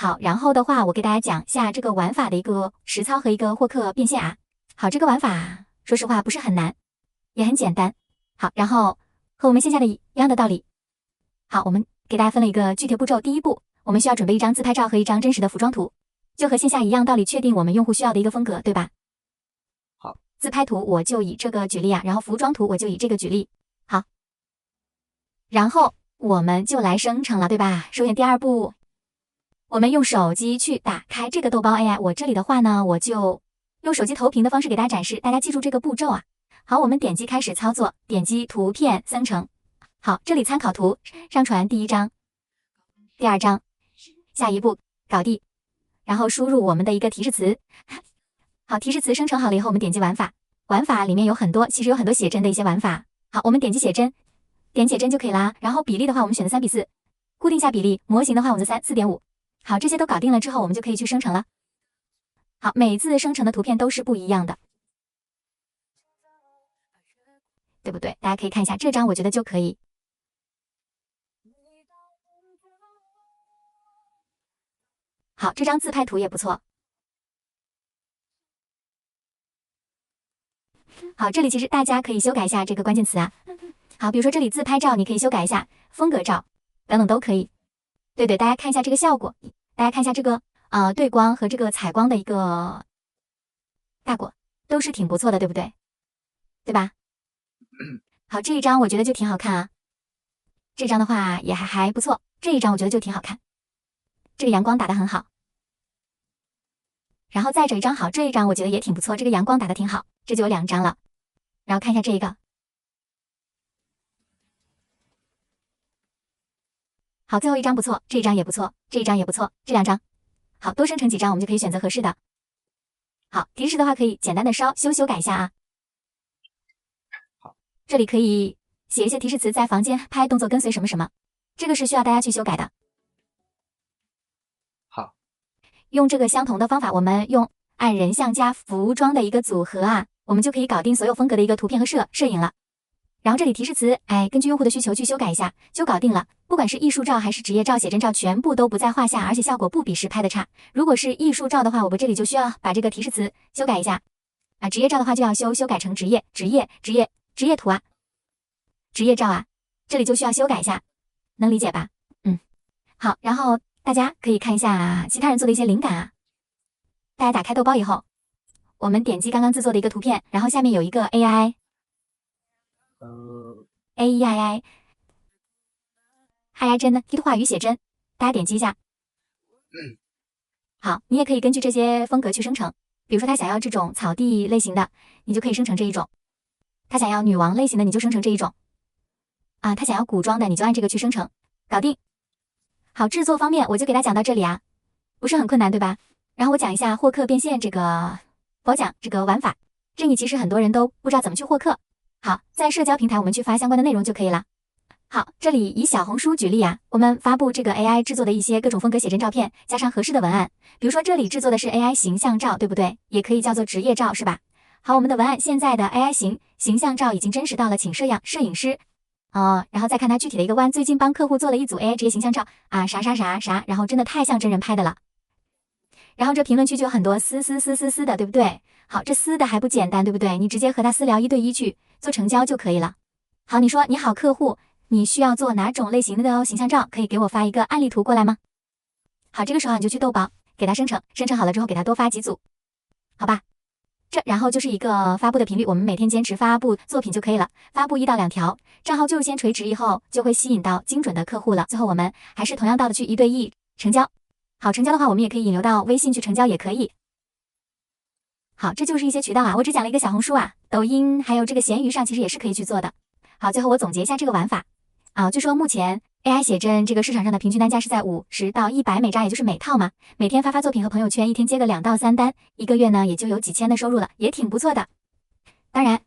好，然后的话，我给大家讲一下这个玩法的一个实操和一个获客变现啊。好，这个玩法说实话不是很难，也很简单。好，然后和我们线下的一样的道理。好，我们给大家分了一个具体步骤。第一步，我们需要准备一张自拍照和一张真实的服装图，就和线下一样道理，确定我们用户需要的一个风格，对吧？好，自拍图我就以这个举例啊，然后服装图我就以这个举例。好，然后我们就来生成了，对吧？首先第二步，我们用手机去打开这个豆包 AI。我这里的话呢，我就用手机投屏的方式给大家展示，大家记住这个步骤啊。好，我们点击开始操作，点击图片生成。好，这里参考图上传第一张、第二张，下一步搞定，然后输入我们的一个提示词。好，提示词生成好了以后，我们点击玩法，玩法里面有很多，其实有很多写真的一些玩法。好，我们点击写真，点写真就可以啦。然后比例的话，我们选择3:4，固定下比例。模型的话，我们就4.5。好，这些都搞定了之后，我们就可以去生成了。好，每次生成的图片都是不一样的，对不对？大家可以看一下这张，我觉得就可以。好，这张自拍图也不错。好，这里其实大家可以修改一下这个关键词啊。好，比如说这里自拍照，你可以修改一下风格照等等都可以。对，大家看一下这个效果，大家看一下这个对光和这个采光的一个大果都是挺不错的，对不对？对吧？好，这一张我觉得就挺好看啊。这张的话也还不错，这一张我觉得就挺好看，这个阳光打得很好。然后再这一张好，这一张我觉得也挺不错，这个阳光打得挺好，这就有2张了。然后看一下这一个，好，最后一张不错，这一张也不错，这一张也不错，这2张，好，多生成几张，我们就可以选择合适的。好，提示的话可以简单的修改一下啊。好，这里可以写一些提示词，在房间拍动作跟随什么什么，这个是需要大家去修改的。好，用这个相同的方法，我们用按人像加服装的一个组合啊，我们就可以搞定所有风格的一个图片和摄影了。然后这里提示词，根据用户的需求去修改一下，就搞定了。不管是艺术照还是职业照、写真照，全部都不在话下，而且效果不比实拍的差。如果是艺术照的话，我们这里就需要把这个提示词修改一下啊。职业照的话就要修改成职业图啊，职业照啊，这里就需要修改一下，能理解吧？好，然后大家可以看一下其他人做的一些灵感啊。大家打开豆包以后，我们点击刚刚制作的一个图片，然后下面有一个 AI。AI 真的地图化与写真，大家点击一下。好，你也可以根据这些风格去生成，比如说他想要这种草地类型的，你就可以生成这一种；他想要女王类型的，你就生成这一种。啊，他想要古装的，你就按这个去生成，搞定。好，制作方面我就给大家讲到这里啊，不是很困难对吧？然后我讲一下获客变现这个褒奖这个玩法，这里其实很多人都不知道怎么去获客。好，在社交平台我们去发相关的内容就可以了。好，这里以小红书举例啊，我们发布这个 AI 制作的一些各种风格写真照片，加上合适的文案。比如说这里制作的是 AI 形象照，对不对？也可以叫做职业照，是吧？好，我们的文案现在的 AI 形象照已经真实到了请摄影师然后再看它具体的一个最近帮客户做了一组 AI 职业形象照啊，啥，然后真的太像真人拍的了。然后这评论区就有很多撕的，对不对？好，这撕的还不简单，对不对？你直接和他私聊1对1去做成交就可以了。好，你说你好客户，你需要做哪种类型的形象照？可以给我发一个案例图过来吗？好，这个时候你就去豆包给他生成好了之后给他多发几组，好吧？然后就是一个发布的频率，我们每天坚持发布作品就可以了，发布1到2条，账号就先垂直以后就会吸引到精准的客户了。最后我们还是同样道的去1对1成交。好，成交的话我们也可以引流到微信去成交也可以。好，这就是一些渠道啊，我只讲了一个小红书啊，抖音还有这个闲鱼上其实也是可以去做的。好，最后我总结一下这个玩法啊，就说目前 AI 写真这个市场上的平均单价是在50到100每张，也就是每套嘛，每天发作品和朋友圈，一天接个2到3单，一个月呢也就有几千的收入了，也挺不错的。当然，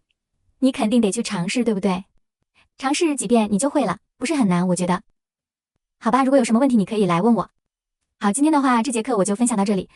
你肯定得去尝试，对不对？尝试几遍你就会了，不是很难，我觉得。好吧，如果有什么问题你可以来问我。好，今天的话这节课我就分享到这里。